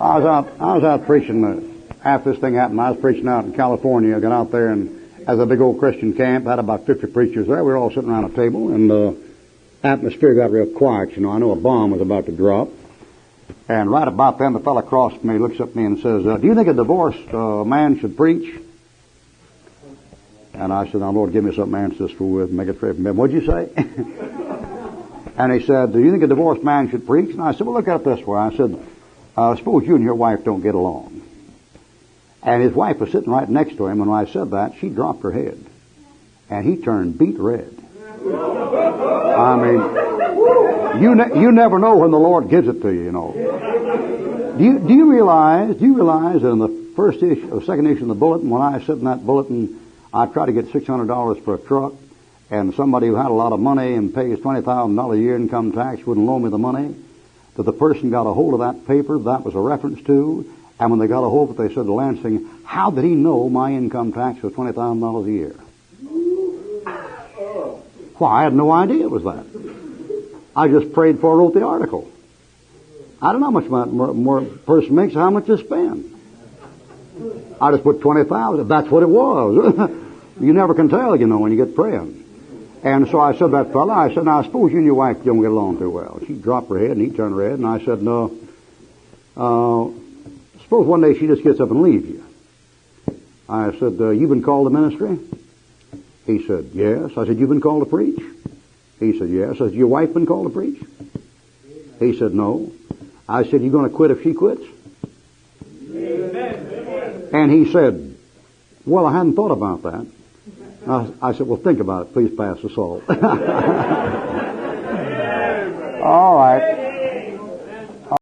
I was out preaching after this thing happened. I was preaching out in California. I got out there and as a big old Christian camp, had about 50 preachers there. We were all sitting around a table, and the atmosphere got real quiet. You know, I knew a bomb was about to drop. And right about then, the fellow across from me looks at me and says, do you think a divorced man should preach? And I said, now, Lord, give me something to answer this fool with, make it fair for me. What'd you say? And he said, do you think a divorced man should preach? And I said, well, look at it this way. I said, suppose you and your wife don't get along. And his wife was sitting right next to him, and when I said that, she dropped her head. And he turned beet red. I mean, you never know when the Lord gives it to you, you know. Do you realize that in the first issue, or second issue of the bulletin, when I said in that bulletin, I tried to get $600 for a truck, and somebody who had a lot of money and pays $20,000 a year income tax wouldn't loan me the money, that the person got a hold of that paper that was a reference to, and when they got a hold of it, they said to Lansing, how did he know my income tax was $20,000 a year? Why, I had no idea it was that. I just prayed before I wrote the article. I don't know how much more a person makes or how much to spend. I just put 20,000. That's what it was. You never can tell, you know, when you get praying. And so I said to that fellow, I said, now, suppose you and your wife don't get along too well. She dropped her head and he turned red, and I said, no, suppose one day she just gets up and leaves you. I said, you've been called to ministry? He said, yes. I said, you've been called to preach? He said, yes. I said, your wife been called to preach? He said, no. I said, you going to quit if she quits? Amen. And he said, well, I hadn't thought about that. I said, well, think about it. Please pass the salt. All right.